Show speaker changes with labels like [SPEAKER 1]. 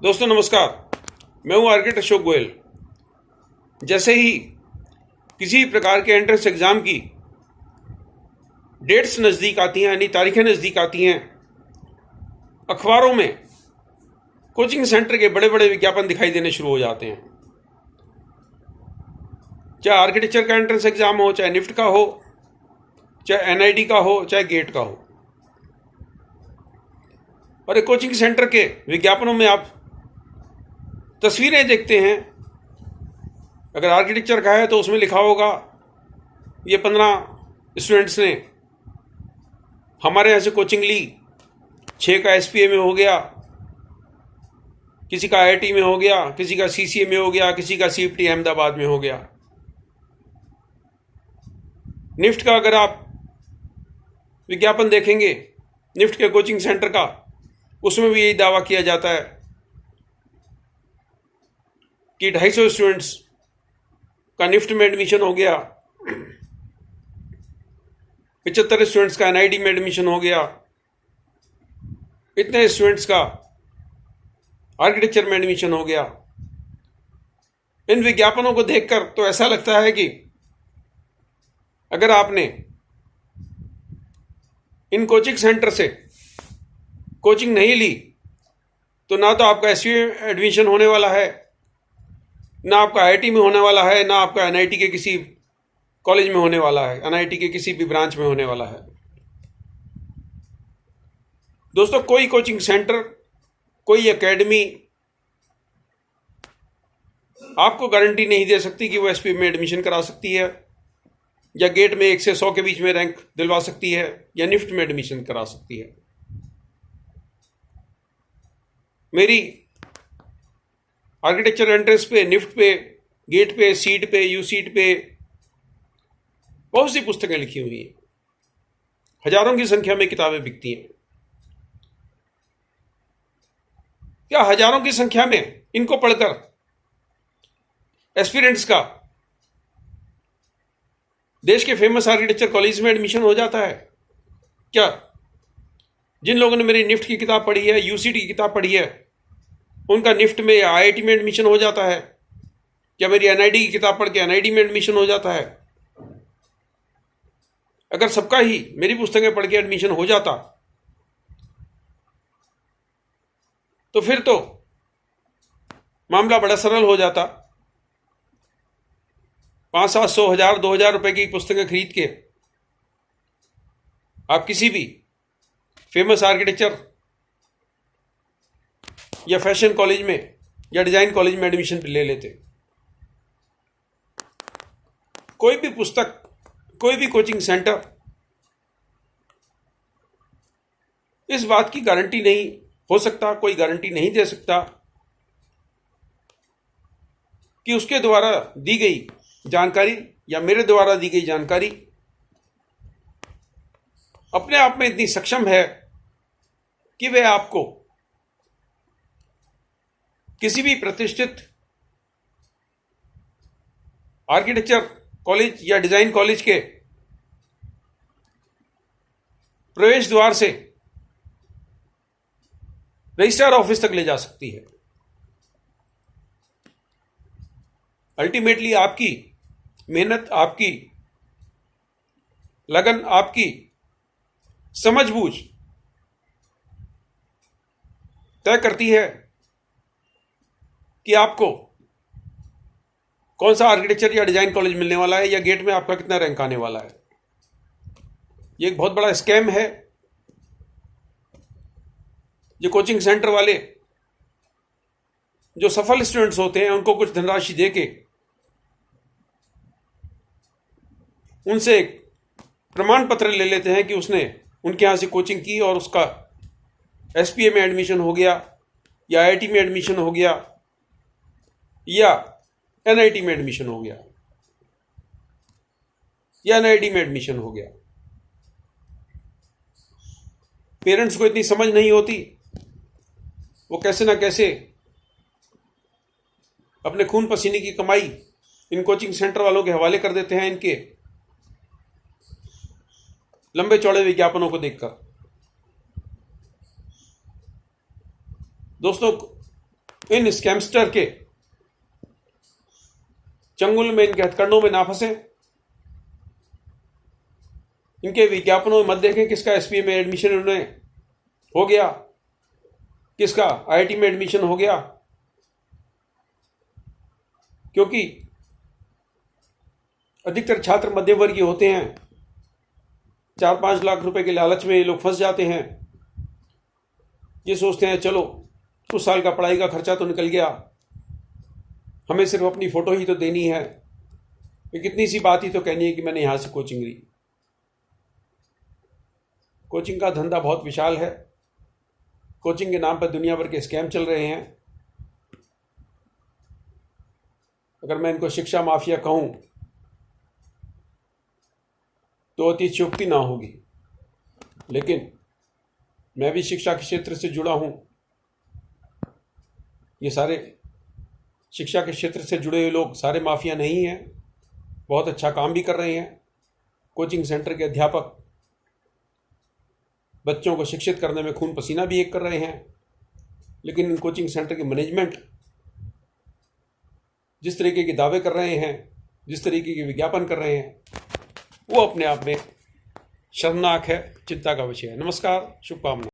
[SPEAKER 1] दोस्तों नमस्कार। मैं हूं आर्किटेक्ट अशोक गोयल। जैसे ही किसी प्रकार के एंट्रेंस एग्जाम की डेट्स नज़दीक आती हैं, यानी तारीखें नज़दीक आती हैं, अखबारों में कोचिंग सेंटर के बड़े बड़े विज्ञापन दिखाई देने शुरू हो जाते हैं। चाहे आर्किटेक्चर का एंट्रेंस एग्जाम हो, चाहे निफ्ट का हो, चाहे एनआईटी का हो, चाहे गेट का हो। और एक कोचिंग सेंटर के विज्ञापनों में आप तस्वीरें देखते हैं। अगर आर्किटेक्चर का है तो उसमें लिखा होगा ये 15 स्टूडेंट्स ने हमारे यहाँ से कोचिंग ली, 6 का एसपीए में हो गया, किसी का आईआईटी में हो गया, किसी का सीसीए में हो गया, किसी का सीएफटी अहमदाबाद में हो गया। निफ्ट का अगर आप विज्ञापन देखेंगे, निफ्ट के कोचिंग सेंटर का, उसमें भी यही दावा किया जाता है कि 250 स्टूडेंट्स का निफ्ट में एडमिशन हो गया, 75 स्टूडेंट्स का एनआईटी में एडमिशन हो गया, इतने स्टूडेंट्स का आर्किटेक्चर में एडमिशन हो गया। इन विज्ञापनों को देखकर तो ऐसा लगता है कि अगर आपने इन कोचिंग सेंटर से कोचिंग नहीं ली तो ना तो आपका एसपीए में एडमिशन होने वाला है, ना आपका आईआईटी में होने वाला है, ना आपका एनआईटी के किसी कॉलेज में होने वाला है, एनआईटी के किसी भी ब्रांच में होने वाला है। दोस्तों, कोई कोचिंग सेंटर, कोई एकेडमी आपको गारंटी नहीं दे सकती कि वो एसपीए में एडमिशन करा सकती है, या गेट में 1 से 100 के बीच में रैंक दिलवा सकती है, या निफ्ट में एडमिशन करा सकती है। मेरी आर्किटेक्चर एंट्रेंस पे, निफ्ट पे, गेट पे, सीट पे, यू सीट पे बहुत सी पुस्तकें लिखी हुई हैं। हजारों की संख्या में किताबें बिकती हैं। क्या हजारों की संख्या में इनको पढ़कर एस्पिरेंट्स का देश के फेमस आर्किटेक्चर कॉलेज में एडमिशन हो जाता है? क्या जिन लोगों ने मेरी निफ्ट की किताब पढ़ी है, यूसीटी की किताब पढ़ी है, उनका निफ्ट में या आईआईटी में एडमिशन हो जाता है? क्या मेरी एनआईटी की किताब पढ़ के एनआईटी में एडमिशन हो जाता है? अगर सबका ही मेरी पुस्तकें पढ़ के एडमिशन हो जाता तो फिर तो मामला बड़ा सरल हो जाता। 500, 700, 1000, 2000 रुपए की पुस्तकें खरीद के आप किसी भी फेमस आर्किटेक्चर या फैशन कॉलेज में या डिजाइन कॉलेज में एडमिशन ले लेते। कोई भी पुस्तक, कोई भी कोचिंग सेंटर इस बात की गारंटी नहीं हो सकता, कोई गारंटी नहीं दे सकता कि उसके द्वारा दी गई जानकारी या मेरे द्वारा दी गई जानकारी अपने आप में इतनी सक्षम है कि वह आपको किसी भी प्रतिष्ठित आर्किटेक्चर कॉलेज या डिजाइन कॉलेज के प्रवेश द्वार से रजिस्ट्रार ऑफिस तक ले जा सकती है। अल्टीमेटली आपकी मेहनत, आपकी लगन, आपकी समझबूझ तय करती है कि आपको कौन सा आर्किटेक्चर या डिजाइन कॉलेज मिलने वाला है, या गेट में आपका कितना रैंक आने वाला है। ये एक बहुत बड़ा स्कैम है। जो कोचिंग सेंटर वाले, जो सफल स्टूडेंट्स होते हैं, उनको कुछ धनराशि देके उनसे एक प्रमाण पत्र ले लेते हैं कि उसने उनके यहाँ से कोचिंग की और उसका एसपीए में एडमिशन हो गया, या आईआईटी में एडमिशन हो गया, या एनआईटी में एडमिशन हो गया, या एनआईटी में एडमिशन हो गया। पेरेंट्स को इतनी समझ नहीं होती, वो कैसे ना कैसे अपने खून पसीने की कमाई इन कोचिंग सेंटर वालों के हवाले कर देते हैं, इनके लंबे चौड़े विज्ञापनों को देखकर। दोस्तों, इन स्कैमस्टर के चंगुल में, इनके हथकंडों में ना फंसे। इनके विज्ञापनों में मत देखें किसका एसपीए में एडमिशन उन्हें हो गया, किसका आईआईटी में एडमिशन हो गया, क्योंकि अधिकतर छात्र मध्यम वर्गीय होते हैं। 4-5 लाख रुपए के लालच में ये लोग फंस जाते हैं। ये सोचते हैं चलो कुछ साल का पढ़ाई का खर्चा तो निकल गया, हमें सिर्फ अपनी फोटो ही तो देनी है, एक इतनी सी बात ही तो कहनी है कि मैंने यहां से कोचिंग ली। कोचिंग का धंधा बहुत विशाल है। कोचिंग के नाम पर दुनिया भर के स्कैम चल रहे हैं। अगर मैं इनको शिक्षा माफिया कहूं तो अतिशयोक्ति ना होगी, लेकिन मैं भी शिक्षा के क्षेत्र से जुड़ा हूं। ये सारे शिक्षा के क्षेत्र से जुड़े हुए लोग सारे माफिया नहीं हैं, बहुत अच्छा काम भी कर रहे हैं। कोचिंग सेंटर के अध्यापक बच्चों को शिक्षित करने में खून पसीना भी एक कर रहे हैं, लेकिन इन कोचिंग सेंटर के मैनेजमेंट जिस तरीके के दावे कर रहे हैं, जिस तरीके के विज्ञापन कर रहे हैं, वो अपने आप में शर्मनाक है, चिंता का विषय है। नमस्कार, शुभकामनाएं।